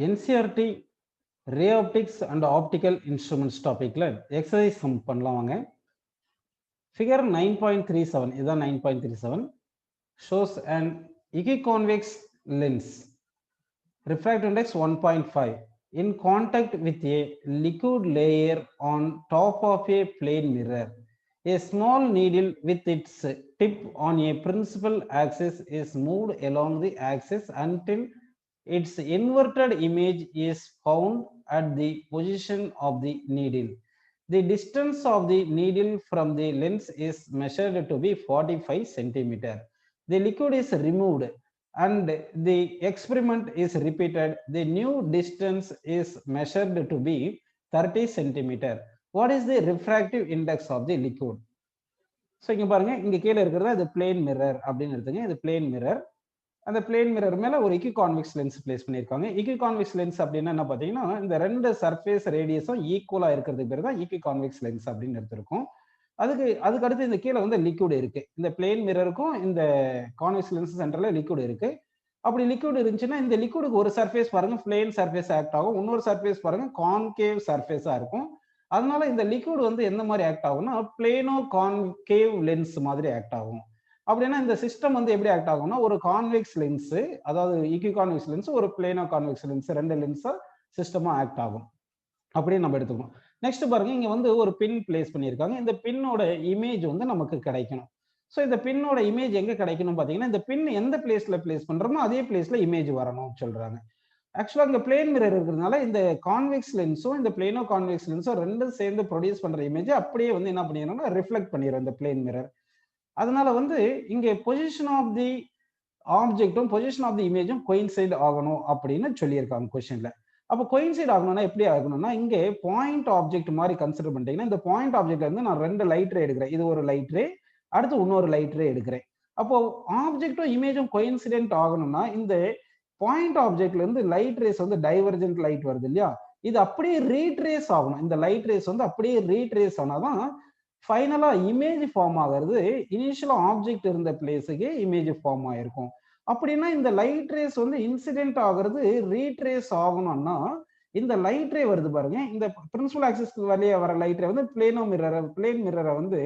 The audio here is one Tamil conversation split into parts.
NCERT Ray Optics and Optical Instruments topicல exercise sum பண்ணலாம் வாங்க. Figure 9.37 இதான் 9.37 shows an equiconvex lens refractive index 1.5 in contact with a liquid layer on top of a plane mirror. A small needle with its tip on a principal axis is moved along the axis until its inverted image is found at the position of the needle. The distance of the needle from the lens is measured to be 45 centimeter. The liquid is removed and the experiment is repeated. The new distance is measured to be 30 centimeter. What is the refractive index of the liquid? So இங்க பாருங்க, இங்க கீழே இருக்கிறது அது பிளேன் மிரர் அப்படின்னு எடுத்துங்க. இது பிளேன் மிரர். அந்த பிளேன் மிரர் மேல ஒரு இக்விகான்வெக்ஸ் லென்ஸ் பிளேஸ் பண்ணியிருக்காங்க. இக்விகான்வெக்ஸ் லென்ஸ் அப்படின்னா என்ன பார்த்தீங்கன்னா, இந்த ரெண்டு சர்ஃபேஸ் ரேடியஸும் ஈக்குவலா இருக்கிறதுக்கு பேர் தான் இக்விகான்வெக்ஸ் லென்ஸ் அப்படின்னு எடுத்திருக்கோம். அதுக்கு அடுத்து இந்த கீழே வந்து லிக்விட் இருக்கு. இந்த பிளேன் மிரருக்கும் இந்த கான்வெக்ஸ் லென்ஸ் சென்டர்ல லிக்விட் இருக்கு. அப்படி லிக்விட் இருந்துச்சுன்னா இந்த லிக்விடுக்கு ஒரு சர்ஃபேஸ் பாருங்க பிளேன் சர்ஃபேஸ் ஆக்ட் ஆகும், இன்னொரு சர்ஃபேஸ் பாருங்க கான்கேவ் சர்ஃபேஸா இருக்கும். அதனால இந்த லிக்விட் வந்து எந்த மாதிரி ஆக்ட் ஆகும்னா பிளேனோ கான்கேவ் லென்ஸ் மாதிரி ஆக்ட் ஆகும். அப்படின்னா இந்த சிஸ்டம் வந்து எப்படி ஆக்ட் ஆகும்னா ஒரு கான்வெக்ஸ் லென்ஸ், அதாவது ஈக்விகான்வெக்ஸ் லென்ஸ், ஒரு பிளேனோ கான்வெக்ஸ் லென்ஸ், ரெண்டு லென்ஸா சிஸ்டமா ஆக்ட் ஆகும் அப்படின்னு நம்ம எடுத்துக்கணும். நெக்ஸ்ட் பாருங்க, இங்க வந்து ஒரு பின் பிளேஸ் பண்ணியிருக்காங்க. இந்த பின்னோட இமேஜ் வந்து நமக்கு கிடைக்கணும். ஸோ இந்த பின்னோட இமேஜ் எங்க கிடைக்கணும் பாத்தீங்கன்னா, இந்த பின் எந்த பிளேஸ்ல பிளேஸ் பண்றோமோ அதே பிளேஸ்ல இமேஜ் வரணும் சொல்றாங்க. ஆக்சுவலா இங்க பிளேன் மிரர் இருக்கிறதுனால இந்த கான்வெக்ஸ் லென்ஸும் இந்த பிளேனோ கான்வெக்ஸ் லென்ஸும் ரெண்டும் சேர்ந்து ப்ரொடியூஸ் பண்ற இமேஜ் அப்படியே வந்து என்ன பண்ணிடுறோம்னா ரிஃப்ளெக்ட் பண்ணிடும் இந்த பிளேன் மிரர். அதனால வந்து இங்க பொசிஷன் ஆஃப் தி ஆப்ஜெக்டும் பொசிஷன் ஆஃப் தி இமேஜும் கோயின்சைட் ஆகணும் அப்படின்னு சொல்லியிருக்காங்க கொஸ்டின்ல. அப்போ கோயின்சைட் ஆகணும்னா எப்படி ஆகணும்னா, இங்கே பாயிண்ட் ஆப்ஜெக்ட் மாதிரி கன்சிடர் பண்ணிட்டீங்கன்னா, இந்த பாயிண்ட் ஆப்ஜெக்ட்ல இருந்து நான் ரெண்டு லைட் ரே எடுக்கிறேன். இது ஒரு லைட் ரே, அடுத்து இன்னொரு லைட் ரே எடுக்கிறேன். அப்போ ஆப்ஜெக்டும் இமேஜும் கோயின்சிடென்ட் ஆகணும்னா இந்த பாயிண்ட் ஆப்ஜெக்ட்ல இருந்து லைட் ரேஸ் வந்து டைவர்ஜென்ட் லைட் வருது இல்லையா, இது அப்படியே ரீட்ரேஸ் ஆகணும். இந்த லைட் ரேஸ் வந்து அப்படியே ரீட்ரேஸ் ஆனாதான் ஃபைனலா இமேஜ் ஃபார்ம் ஆகிறது. இனிஷியலா ஆப்ஜெக்ட் இருந்த பிளேஸுக்கு இமேஜ் ஃபார்ம் ஆயிருக்கும். அப்படின்னா இந்த லைட் ரேஸ் வந்து இன்சிடென்ட் ஆகிறது ரீட்ரேஸ் ஆகணும்னா இந்த லைட் ரே வருது பாருங்க, இந்த பிரின்சிபல் ஆக்சிஸ் வழியா வர லைட் ரே வந்து பிளேன் மிரரை வந்து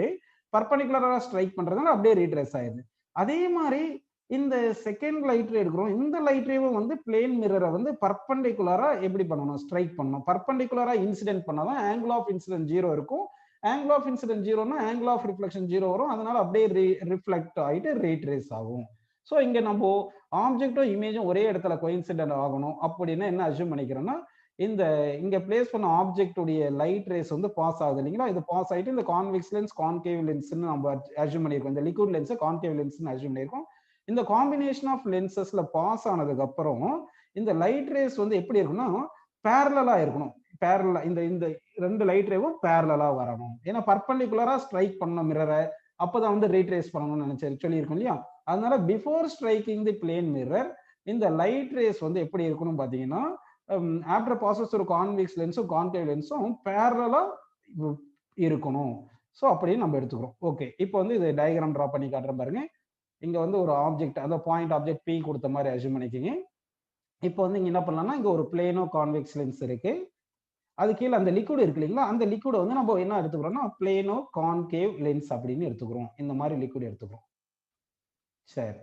பர்பண்டிகுலரா ஸ்ட்ரைக் பண்றதுனால அப்படியே ரீட்ரேஸ் ஆயிருது. அதே மாதிரி இந்த செகண்ட் லைட் ரே எடுக்கிறோம், இந்த லைட் ரேவும் வந்து பிளேன் மிரரை வந்து பர்பண்டிகுலரா எப்படி பண்ணணும், ஸ்ட்ரைக் பண்ணணும். பர்பண்டிகுலரா இன்சிடென்ட் பண்ணாதான் ஆங்கிள் ஆஃப் இன்சிடென்ட் 0 இருக்கும். ஆங்கிள் ஆஃப் இன்சிடென்ட் 0னா ஆங்கிள் ஆஃப் ரிஃப்ளெக்ஷன் 0 வரும். அதனால அப்படியே ரிஃப்ளெக்ட் ஆகிட்டு ரீட்ரேஸ் ஆகும். ஸோ இங்க நம்ம ஆப்ஜெக்டும் இமேஜும் ஒரே இடத்துல கோயின்சிடென்ட் ஆகணும் அப்படின்னா என்ன அஸ்யூம் பண்ணிக்கிறோம்னா, இந்த இங்க பிளேஸ் பண்ண ஆப்ஜெக்ட் உடைய லைட் ரேஸ் வந்து பாஸ் ஆகுது இல்லைங்களா, இது பாஸ் ஆகிட்டு இந்த கான்வெக்ஸ் லென்ஸ் கான்கேவ் லென்ஸ்னு நம்ம அஸ்யூம் பண்ணியிருக்கோம். இந்த லிக்விட் லென்ஸ் கான்கேவ் லென்ஸ்னு அஸ்யூம் பண்ணியிருக்கோம். இந்த காம்பினேஷன் ஆஃப் லென்சஸ்ல பாஸ் ஆனதுக்கு அப்புறம் இந்த லைட் ரேஸ் வந்து எப்படி இருக்குன்னா பேரலா இருக்கணும். பேரலா இந்த ரெண்டு லைட் ரேவும் பேரலா வரணும். ஏன்னா பர்பண்டிகுலரா ஸ்ட்ரைக் பண்ணணும் மிரரை, அப்பதான் வந்து ரீட்ரேஸ் பண்ணணும்னு நினைச்சு சொல்லியிருக்கோம் இல்லையா. அதனால பிஃபோர் ஸ்ட்ரைக்கிங் தி பிளேன் மிரர் இந்த லைட் ரேஸ் வந்து எப்படி இருக்கணும் பாத்தீங்கன்னா, ஆஃப்டர் பாசஸ் ஒரு கான்வெக்ஸ் லென்ஸும் கான்கேவ் லென்ஸும் பேரலா இருக்கணும். ஸோ அப்படின்னு நம்ம எடுத்துக்கிறோம். ஓகே, இப்போ வந்து இது டயக்ராம் டிரா பண்ணி காட்டுறேன் பாருங்க. இங்க வந்து ஒரு ஆப்ஜெக்ட், அந்த பாயிண்ட் ஆப்ஜெக்ட் பி கொடுத்த மாதிரி அஸ்யூம் பண்ணிக்கிங்க. இப்போ வந்து இங்க என்ன பண்ணலாம்னா, இங்க ஒரு பிளேனோ கான்வெக்ஸ் லென்ஸ் இருக்கு, அது கீழே அந்த லிக்விட் இருக்கு இல்லைங்களா, அந்த லிக்விட வந்து நம்ம என்ன எடுத்துக்கிறோம்னா பிளேனோ கான்கேவ் லென்ஸ் அப்படின்னு எடுத்துக்கிறோம். இந்த மாதிரி லிக்விட் எடுத்துக்கிறோம். சரி,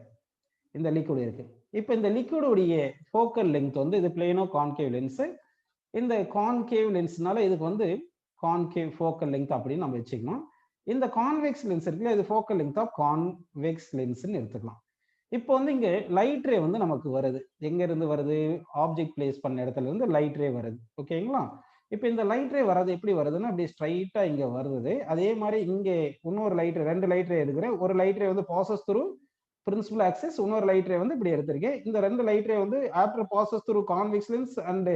இந்த லிக்விட் இருக்கு. இப்போ இந்த லிக்விடுடைய ஃபோக்கல் லென்த் வந்து இது பிளேனோ கான்கேவ் லென்ஸ். இந்த கான்கேவ் லென்ஸ்னால இதுக்கு வந்து கான்கேவ் ஃபோக்கல் லென்த் அப்படின்னு நம்ம வச்சுக்கணும். இந்த கான்வெக்ஸ் லென்ஸ் இருக்குல்ல, இது ஃபோக்கல் லென்த் ஆஃப் கான்வெக்ஸ் லென்ஸ்னு எடுத்துக்கலாம். இப்போ வந்து இங்க லைட் ரே வந்து நமக்கு வருது. எங்க இருந்து வருது, ஆப்ஜெக்ட் பிளேஸ் பண்ண இடத்துல இருந்து லைட் ரே வருது. ஓகேங்களா. இப்போ இந்த லைட் ரே வர்றது எப்படி வருதுன்னா அப்படியே ஸ்ட்ரைட்டா இங்க வருது. அதே மாதிரி இங்க இன்னொரு லைட் ரே, ரெண்டு லைட் ரே எடுக்கிறேன். ஒரு லைட் ரே வந்து பாசஸ் த்ரூ பிரின்சிபல் ஆக்சிஸ், இன்னொரு லைட் ரே வந்து இப்படி எடுத்திருக்கேன். இந்த ரெண்டு லைட் ரே வந்து after passes through convex lens and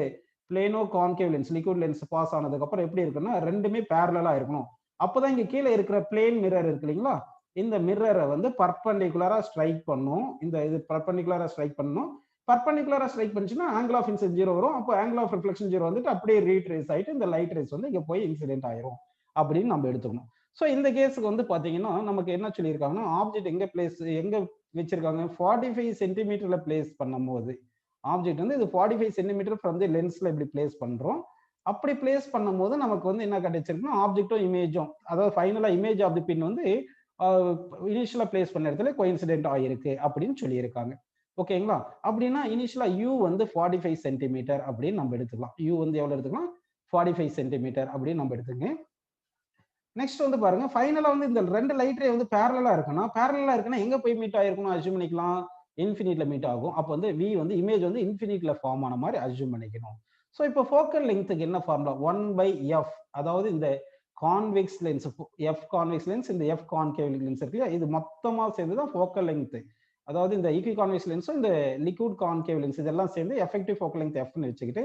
plano concave lens liquid lens pass ஆனதுக்கு அப்புறம் எப்படி இருக்குன்னா ரெண்டுமே பேரலா இருக்கணும். அப்பதான் இங்க கீழே இருக்கிற பிளேன் மிரர் இருக்கு இல்லைங்களா, இந்த மிரரை வந்து பர்பண்டிகுலரா ஸ்ட்ரைக் பண்ணும். இந்த இது பர்பண்டிகுலரா ஸ்ட்ரைக் பண்ணணும். பர்பண்டிகுலரா ஸ்ட்ரைக் பண்ணுச்சுன்னா ஆங்கிள் ஆஃப் இன்சிடென்ட் 0 வரும். அப்போ ஆங்கிள் ஆஃப் ரிஃப்ளெக்ஷன் 0 வந்துட்டு அப்படியே ரீட்ரேஸ் ஆயிட்டு இந்த லைட் ரேஸ் வந்து இங்க போய் இன்சிடென்ட் ஆயிரும் அப்படின்னு நம்ம எடுத்துக்கணும். ஸோ இந்த கேஸுக்கு வந்து பாத்தீங்கன்னா நமக்கு என்ன சொல்லியிருக்காங்கன்னா, ஆப்ஜெக்ட் எங்க வச்சிருக்காங்க 45 சென்டிமீட்டர்ல பிளேஸ் பண்ணும் போது ஆப்ஜெக்ட் வந்து இது 45 சென்டிமீட்டர் ஃப்ரம் தி லென்ஸ்ல இப்படி பிளேஸ் பண்றோம். அப்படி பிளேஸ் பண்ணும்போது நமக்கு வந்து என்ன கிடைச்சிருக்குன்னா ஆப்ஜெக்டும் இமேஜும், அதாவது ஃபைனலா இமேஜ் ஆஃப் தி பின் வந்து இனிஷியலா பிளேஸ் பண்ண இடத்துல கோயின்சிடென்ட் ஆயிருக்கு அப்படின்னு சொல்லியிருக்காங்க. ஓகேங்களா? அப்படின்னா இனிஷியலா யூ வந்து 45 சென்டிமீட்டர் அப்படின்னு நம்ம எடுத்துக்கலாம். யூ வந்து எவ்வளவு எடுத்துக்கலாம்? 45 சென்டிமீட்டர் அப்படின்னு நம்ம எடுத்துங்க. நெக்ஸ்ட் வந்து பாருங்க, ஃபைனலா வந்து இந்த 2 லைட் ரே வந்து பேரலலா இருக்குன்னா எங்க போய் மீட் ஆயிருக்கும்னு அஸ்யூம் பண்ணிக்கலாம். இன்ஃபினிட்ல மீட் ஆகும். அப்ப வந்து V வந்து இமேஜ் வந்து இன்ஃபினிட்ல ஃபார்ம் ஆன மாதிரி அஸ்யூம் பண்ணிக்கணும். சோ இப்போ ஃபோக்கல் லெங்த்க்கு என்ன ஃபார்முலா? 1/f, அதாவது இந்த convex lens, f convex lens, இந்த f கான்கேவ் லென்ஸ் இருக்கு இல்லையா, இது மொத்தமா சேர்ந்து தான் ஃபோக்கல் லெங்த். அதாவது இந்த ஈக்வி கான்வெக்ஸ் லென்ஸும் இந்த லிக்விட் கான்கேவ் லென்ஸ் இதெல்லாம் சேர்ந்து எஃபெக்டிவ் ஃபோக்கல் லெங்த் f ன்னு வச்சுக்கிட்டு,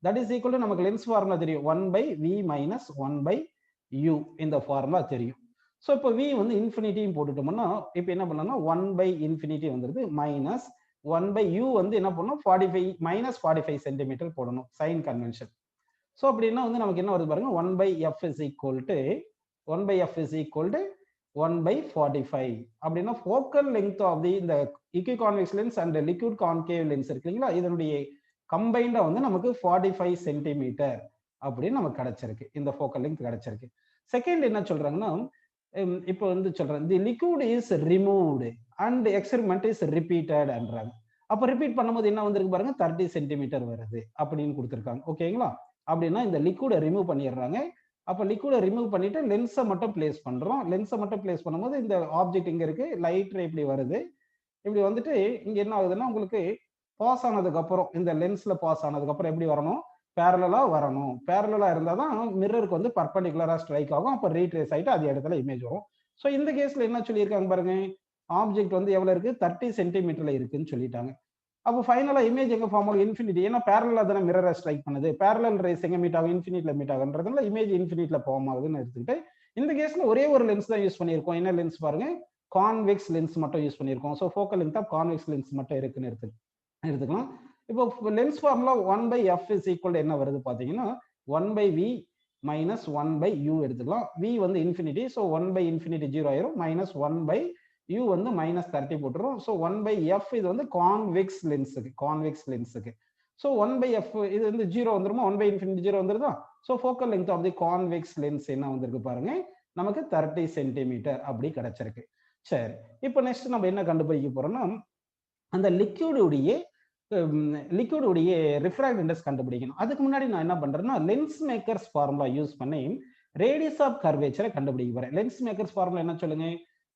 தட் இஸ் ஈக்குவல் டு நமக்கு லென்ஸ் ஃபார்முலா தெரியும். 1/v minus 1/u இந்த ஃபார்முலா தெரியும். ஸோ இப்போ v வந்து இன்ஃபினிட்டியும் போட்டுட்டோம்னா இப்போ என்ன பண்ணலாம்னா 1/∞ வந்துருது மைனஸ் 1/u வந்து என்ன பண்ணணும் 45 சென்டிமீட்டர் போடணும் சைன் கன்வென்ஷன். ஸோ அப்படின்னா வந்து நமக்கு என்ன வருது பாருங்க, 1/f இஸ் ஈக்குவல் டு 1/45 அப்படின்னா ஃபோக்கல் லெங்த் ஆஃப் தி இந்த equiconvex lens and liquid concave lens இருக்கு இல்லைங்களா, இதனுடைய கம்பைண்டா வந்து நமக்கு 45 சென்டிமீட்டர் அப்படின்னு நமக்கு கிடைச்சிருக்கு. இந்த ஃபோக்கல் லெங்த் கிடைச்சிருக்கு. செகண்ட் என்ன சொல்றாங்கன்னா, இப்போ வந்து சொல்றேன் the liquid is removed and experiment is ரிப்பீட்டட்ன்றாங்க. அப்போ ரிப்பீட் பண்ணும்போது என்ன வந்திருக்கு பாருங்க, 30 சென்டிமீட்டர் வருது அப்படின்னு கொடுத்துருக்காங்க. ஓகேங்களா? அப்படின்னா இந்த லிக்விடை ரிமூவ் பண்ணிடுறாங்க. அப்போ லிக்விடை ரிமூவ் பண்ணிட்டு லென்ஸை மட்டும் பிளேஸ் பண்றோம். லென்ஸை மட்டும் பிளேஸ் பண்ணும்போது இந்த ஆப்ஜெக்ட் இங்க இருக்கு, லைட் ரே இப்படி வருது. இப்படி வந்துட்டு இங்க என்ன ஆகுதுன்னா உங்களுக்கு பாஸ் ஆனதுக்கு அப்புறம், இந்த லென்ஸ்ல பாஸ் ஆனதுக்கு அப்புறம் எப்படி வரணும், பேரலா வரணும். பேரலா இருந்தா தான் மிரருக்கு வந்து பர்பெண்டிகுலரா ஸ்ட்ரைக் ஆகும். அப்ப ரீட்ரேஸ் ஆயிட்டு அது இடத்துல இமேஜ் வரும். சோ இந்த கேஸ்ல என்ன சொல்லியிருக்காங்க பாருங்க, ஆப்ஜெக்ட் வந்து எவ்வளவு இருக்கு, 30 சென்டிமீட்டர்ல இருக்குன்னு சொல்லிட்டாங்க. அப்போ ஃபைனலா இமேஜ் எங்க ஃபார்ம் ஆகும், இன்ஃபினிட்டி. ஏன்னா பேரலா தானே மிரரை ஸ்ட்ரைக் பண்ணுது. பேரலல் ரேஸ் எங்க மீட் ஆகும், இன்ஃபினிட்ல மீட் ஆகுன்றதுனால இமேஜ் இன்ஃபினிட்ல ஃபார்ம் ஆகுதுன்னு எடுத்துக்கிட்டு இந்த கேஸ்ல ஒரே ஒரு லென்ஸ் தான் யூஸ் பண்ணியிருக்கோம். என்ன லென்ஸ் பாருங்க, கான்வெக்ஸ் லென்ஸ் மட்டும் யூஸ் பண்ணியிருக்கோம். So focal length of convex lens மட்டும் இருக்குன்னு எடுத்துக்கலாம். இப்போ lens formula 1/f is equal என்ன வருது பாத்தீங்கன்னா 1/v மைனஸ் 1/u எடுத்துக்கலாம். v வந்து இன்ஃபினிட்டி, ஸோ 1/∞ 0 ஆயிரும். மைனஸ் 1/u வந்து மைனஸ் 30 போட்டுரும். ஸோ 1/f இது வந்து கான்வெக்ஸ் லென்ஸுக்கு. ஸோ 1/f இது வந்து 0 வந்துருமா, 1/∞ 0 வந்துருதா. So focal length of the convex lens என்ன வந்திருக்கு பாருங்க, நமக்கு 30 சென்டிமீட்டர் அப்படி கிடைச்சிருக்கு. சரி, இப்போ நெக்ஸ்ட் நம்ம என்ன கண்டுபிடிக்க போறோம்னா, அந்த லிக்விடுடைய ரிஃப்ராக்ட் இண்டெக்ஸ் கண்டுபிடிக்கணும். அதுக்கு முன்னாடி நான் என்ன பண்றேன்னா லென்ஸ் மேக்கர்ஸ் ஃபார்முலா யூஸ் பண்ணி ரேடியஸ் ஆஃப் கர்வேச்சரை கண்டுபிடிக்க போறேன். லென்ஸ் மேக்கர்ஸ் ஃபார்முலா என்ன சொல்லுங்க,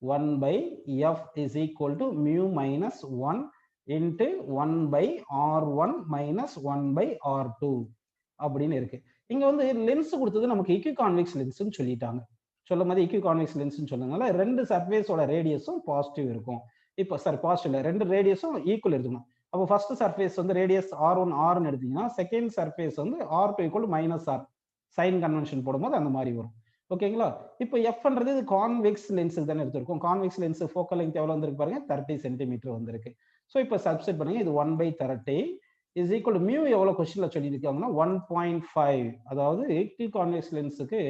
1/f is equal to mu minus 1 into 1/r1 minus 1/r2 அப்படின்னு இருக்கு. இங்க வந்து லென்ஸ் கொடுத்தது நமக்கு ஈக்விகான்வெக்ஸ் லென்ஸ்னு சொல்லிட்டாங்க. சொல்லும் போது ஈக்விகான்வெக்ஸ் லென்ஸ்னு சொன்னதுனால ரெண்டு சர்ஃபேஸோட ரேடியஸும் பாசிட்டிவ் இருக்கும். இப்போ சார் பாசிட்டிவ் இல்லை, ரெண்டு ரேடியஸும் ஈக்குவல் எடுத்துக்கணும். அப்போ ஃபர்ஸ்ட் சர்ஃபேஸ் வந்து ரேடியஸ் r1 r ன்னு எடுத்தீங்கன்னா செகண்ட் சர்ஃபேஸ் வந்து r2 equal minus r, sign convention போடும்போது அந்த மாதிரி வரும். ஓகேங்களா? இப்போ எஃப்ன்றது இது கான்வெக்ஸ் லென்ஸுக்கு தானே எடுத்திருக்கோம். கான்வெக்ஸ் லென்ஸ் ஃபோக்கல் லென்த் எவ்வளவு வந்திருக்கு பாருங்க, 30 சென்டிமீட்டர் வந்திருக்கு. ஸோ இப்போ சப்ஸ்டிட் பண்ணுங்க, இது 1/30 இஸ் ஈக்குவல் டு மியூ எவ்வளவு கொஸ்டின்ல சொல்லியிருக்காங்கன்னா 1.5. அதாவது கான்வெக்ஸ் லென்ஸுக்கு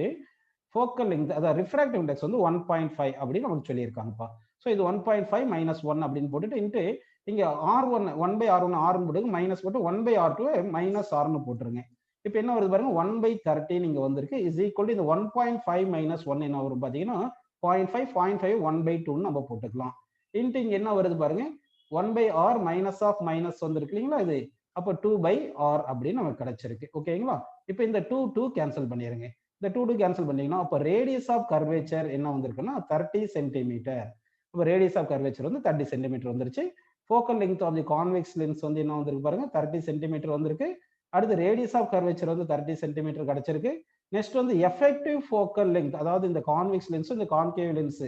ஃபோக்கல் லென்த் அதாவது ரிஃப்ராக்டிவ் இண்டெக்ஸ் வந்து 1.5 அப்படின்னு நமக்கு சொல்லியிருக்காங்கப்பா. ஸோ இது 1.5 மைனஸ் 1 அப்படின்னு போட்டுட்டு இன்ட்டு இங்க r1 1/r1 r போட்டு மைனஸ் போட்டு 1/r2 மைனஸ் r போட்டுருங்க. இப்போ என்ன வருது பாருங்க, 1/30 நீங்க வந்திருக்கு இஸ் ஈக்குவல் டு இந்த 1.5 மைனஸ் 1 என்ன வரும் பாத்தீங்கன்னா 0.5 1/2 நம்ம போட்டுக்கலாம். இன்ட்டு இங்க என்ன வருது பாருங்க, 1/r மைனஸ் ஆஃப் மைனஸ் வந்திருக்கு இல்லைங்களா இது, அப்போ 2/r அப்படின்னு நமக்கு கிடைச்சிருக்கு. ஓகேங்களா? இப்போ இந்த 2 கேன்சல் பண்ணிருங்க. இந்த 2 கேன்சல் பண்ணீங்கன்னா அப்போ ரேடியஸ் ஆஃப் கர்வேச்சர் என்ன வந்திருக்குன்னா 30 சென்டிமீட்டர். இப்போ ரேடியஸ் ஆஃப் கர்வேச்சர் வந்து 30 சென்டிமீட்டர் வந்துருச்சு. Focal length of the convex lens வந்து என்ன வந்திருக்கு பாருங்க, 30 சென்டிமீட்டர் வந்திருக்கு. அடுத்து ரேடியஸ் ஆஃப் கர்வேச்சர் வந்து 30 சென்டிமீட்டர் கிடைச்சிருக்கு. நெக்ஸ்ட் வந்து எஃபெக்டிவ் ஃபோக்கல் லென்த், அதாவது இந்த கான்வெக்ஸ் லென்ஸ் இந்த கான்கேவ் லென்ஸ்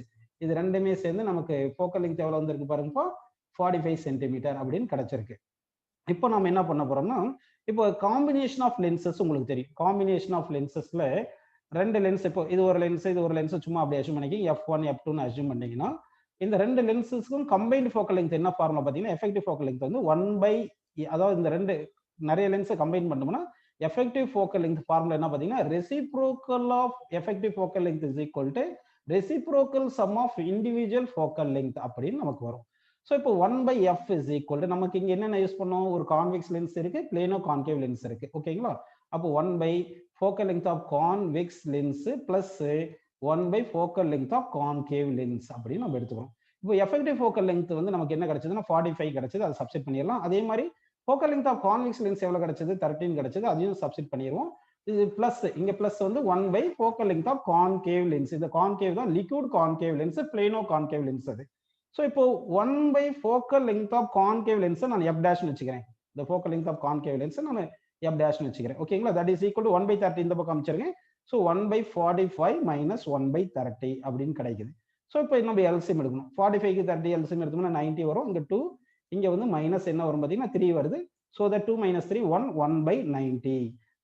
இது ரெண்டுமே சேர்ந்து நமக்கு ஃபோக்கல் லென்த் எவ்வளவு வந்திருக்கு பாருங்கப்பா, 45 சென்டிமீட்டர் அப்படின்னு கிடைச்சிருக்கு. இப்போ நம்ம என்ன பண்ண போறோம்னா, இப்போ காம்பினேஷன் ஆஃப் லென்சஸ் உங்களுக்கு தெரியும். காம்பினேஷன் ஆஃப் லென்சஸ்ல ரெண்டு லென்ஸ், இப்போ இது ஒரு லென்ஸ் சும்மா அப்படி அஸ்யூம் பண்ணிக்க, f1 f2 அஸ்யூம் பண்ணீங்கன்னா இந்த ரெண்டு லென்சஸ்க்கும் கம்பைன்ட் ஃபோக்கல் லென்த் என்ன ஃபார்முலா பாத்தீங்கன்னா எஃபெக்டிவ் ஃபோக்கல் லென்த் வந்து 1/, அதாவது இந்த ரெண்டு நிறைய லென்ஸை கம்பைன் பண்ணோம்னா எஃபெக்டிவ் ஃபோக்கல் லென்த் ஃபார்முலா என்ன பாத்தீங்கன்னா reciprocal of effective focal length is equal to reciprocal sum of individual focal length அப்படின்னு நமக்கு வரும். ஸோ இப்போ 1/f இஸ் ஈக்குவல் டு நமக்கு இங்கே என்னென்ன யூஸ் பண்ணோம், ஒரு கான்வெக்ஸ் லென்ஸ் இருக்கு, பிளேனோ கான்கேவ் லென்ஸ் இருக்கு. ஓகேங்களா? அப்போ 1 focal length of convex lens plus 1 focal length of concave lens அப்படின்னு நம்ம எடுத்துக்கிறோம். இப்போ எஃபெக்டிவ் ஃபோக்கல் லென்த் வந்து நமக்கு என்ன கிடைச்சதுன்னா 45 கிடைச்சது, அதை சப்ஸ்டிட் பண்ணிடலாம். அதே மாதிரி focal length of convex lens எவ்வளவு கிடைச்சது, 13 கிடைச்சது, அதையும் சப்ஸ்டிட் பண்ணிடுவோம். இது பிளஸ் இங்க பிளஸ் வந்து 1 focal length of concave lens. இந்த கான்கேவ் தான் liquid concave lens, plano concave lens அது. ஸோ இப்போ 1 focal length of concave lens நான் f டேஷ்னு வச்சுக்கிறேன். இந்த focal length of concave lens நான் f டேஷ்னு வச்சுக்கிறேன். ஓகேங்களா? தட் இஸ் ஈக்குவல் டு 1/30 இந்த பக்கம் அமைச்சிருங்க. ஸோ 1/45 மைனஸ் 1/30 அப்படின்னு கிடைக்குது. ஸோ இப்போ நம்ம எல்சிஎம் எடுக்கணும். 45க்கு 30 எல்சிஎம் எடுத்தோம்னா 90 வரும். இங்க 2, இங்க வந்து மைனஸ் என்ன வரும் பார்த்தீங்கன்னா 3 வருது. So that 2 - 3 1/90.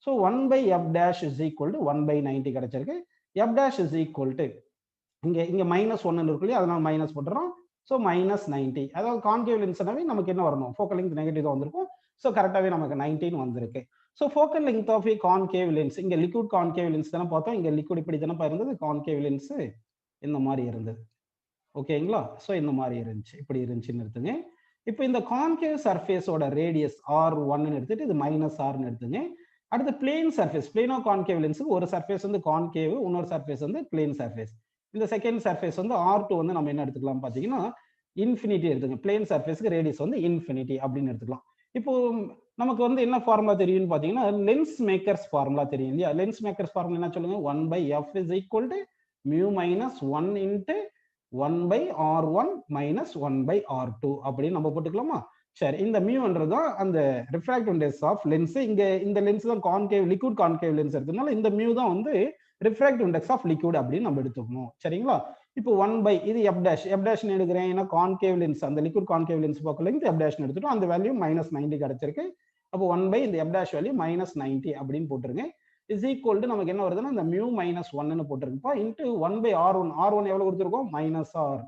So 1/f dash is equal to 1/90 கிடைச்சிருக்கு. f dash is equal to இங்க மைனஸ் 1 இருக்கு இல்லையா, அதனால மைனஸ் போட்டுறோம். ஸோ -90. அதாவது கான்கேவ் லென்ஸ்னாவே நமக்கு என்ன வரணும், ஃபோக்கல் லென்த் நெகட்டிவ் தான் வந்திருக்கும். ஸோ கரெக்டாகவே நமக்கு 19 வந்திருக்கு. So focal length of a concave lens, இங்கே லிக்விட் கான்கேவ் லென்ஸ் தானே பார்த்தோம். இங்கே லிக்விட் இப்படி தானே இருந்தது, கான்கேவ் லென்ஸ் இந்த மாதிரி இருந்தது. ஓகேங்களா? ஸோ இந்த மாதிரி இருந்துச்சு, இப்படி இருந்துச்சுன்னு எடுத்துங்க. இப்போ இந்த கான்கேவ் சர்ஃபேஸோட ரேடியஸ் R1 எடுத்துட்டு இது -Rன்னு எடுத்துங்க. அடுத்து பிளேன் சர்ஃபேஸ், பிளேனோ கான்கேவ் லென்ஸுக்கு ஒரு சர்ஃபேஸ் வந்து கான்கேவ், இன்னொரு சர்ஃபேஸ் வந்து பிளேன் சர்ஃபேஸ். இந்த செகண்ட் சர்ஃபேஸ் வந்து R2 வந்து நம்ம என்ன எடுத்துக்கலாம் பார்த்தீங்கன்னா இன்ஃபினிட்டி எடுத்துங்க. பிளேன் சர்ஃபேஸ்க்கு ரேடியஸ் வந்து இன்ஃபினிட்டி அப்படின்னு எடுத்துக்கலாம். இப்போ நமக்கு வந்து என்ன ஃபார்முலா தெரியும்னு பார்த்தீங்கன்னா லென்ஸ் மேக்கர்ஸ் ஃபார்முலா தெரியும் இல்லையா? லென்ஸ் மேக்கர்ஸ் ஃபார்முலா என்ன சொல்லுங்க, 1/f is equal to mu minus 1 into 1/R1 minus 1/R2 அப்படின்னு நம்ம போட்டுக்கலாமா? சரி, இந்த மியூன்றது தான் அந்த ரிஃப்ராக்டிவ் இண்டெக்ஸ் ஆஃப் லென்ஸ். இங்க இந்த லென்ஸ் தான் கான்கேவ், லிக்விட் கான்கேவ் லென்ஸ் எடுத்ததுனால இந்த மியூ தான் வந்து ரிஃப்ராக்டிவ் இண்டெக்ஸ் ஆஃப் லிக்விட் அப்படின்னு நம்ம எடுத்துக்கணும். சரிங்களா? இப்போ 1 இது f dash எடுக்கிறேன். ஏன்னா கான்கேவ் லென்ஸ், அந்த liquid concave lens focal length f dash எடுத்துட்டோம். அந்த வேல்யூ -90 கிடைச்சிருக்கு. அப்போ 1 இந்த f dash வேல்யூ -90 அப்படின்னு போட்டுருங்க. இஸ் ஈக்குவல் டு நமக்கு என்ன வருதுன்னா இந்த மியூ -1ன்னு போட்டுருக்குப்பா இன்ட்டு 1/R1. R1 எவ்வளவு கொடுத்துருக்கோம், -R.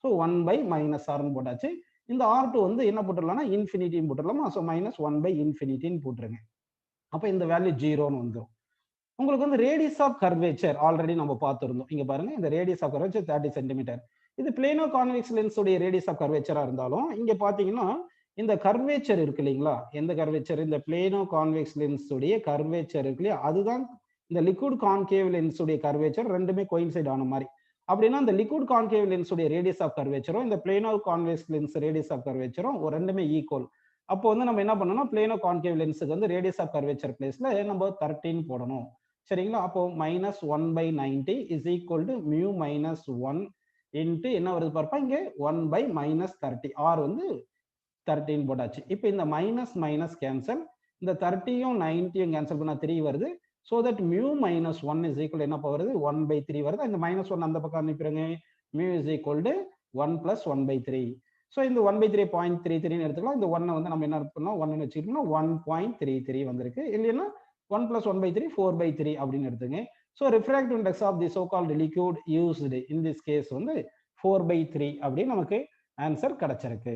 ஸோ 1/-Rன்னு போட்டாச்சு. இந்த R2 வந்து என்ன போட்டுடலாம்னா இன்ஃபினிட்டின்னு போட்டுடலாமா? ஸோ -1/∞ போட்டுருங்க. அப்போ இந்த வேல்யூ 0ன்னு வந்துடும். உங்களுக்கு வந்து ரேடியஸ் ஆஃப் கர்வேச்சர் ஆல்ரெடி நம்ம பார்த்துருந்தோம். இங்க பாருங்க, இந்த ரேடியஸ் ஆஃப் கர்வேச்சர் 30 சென்டிமீட்டர். இது பிளேனோ கான்வெக்ஸ் லென்ஸ் உடைய ரேடியஸ் ஆஃப் கர்வேச்சரா இருந்தாலும் இங்க பாத்தீங்கன்னா இந்த கர்வேச்சர் இருக்கு இல்லைங்களா, எந்த கர்வேச்சர், இந்த பிளேனோ கான்வெக்ஸ் லென்ஸ் உடைய கர்வேச்சர் இருக்கு இல்லையா, அதுதான் இந்த லிக்விட் கான்கேவ் லென்ஸ் உடைய கர்வேச்சர். ரெண்டுமே கோயின்சைட் ஆன மாதிரி. அப்படின்னா இந்த லிக்விட் கான்கேவ் லென்ஸ் உடைய ரேடியஸ் ஆஃப் கர்வேச்சரும் இந்த plano convex lens radius of கர்வேச்சரும் ரெண்டுமே ஈக்குவல். அப்போ வந்து நம்ம என்ன பண்ணணும், பிளேனோ கான்கேவ் லென்ஸுக்கு வந்து ரேடியஸ் ஆஃப் கர்வேச்சர் பிளேஸ்ல நம்ம 13 போடணும். சரிங்களா? அப்போ -1/90 is equal to mu -1 into என்ன வருது பார்ப்பா, இங்கே 1/-30. R வந்து 13 போட்டாச்சு. இப்போ இந்த மைனஸ் கேன்சல், இந்த 30யும் 90யும் கேன்சல் பண்ணா 3 வருது. So that mu -1 is equal என்ன வருது, 1/3 வருது. இந்த -1 அந்த பக்கம் அனுப்பிடுங்க. Mu is equal to 1 + 1/3. So இந்த 1/3 0.33 எடுத்துக்கலாம். இந்த 1 வந்து நம்ம என்ன பண்ணோம், 1 வச்சுக்கிட்டோம்னா 1.33 வந்திருக்கு. இல்லைன்னா 1 + 1/3 4/3 அப்படின்னு எடுத்துங்க. So refractive index of the so called liquid used in this case வந்து 4/3 அப்படின்னு நமக்கு ஆன்சர் கிடைச்சிருக்கு.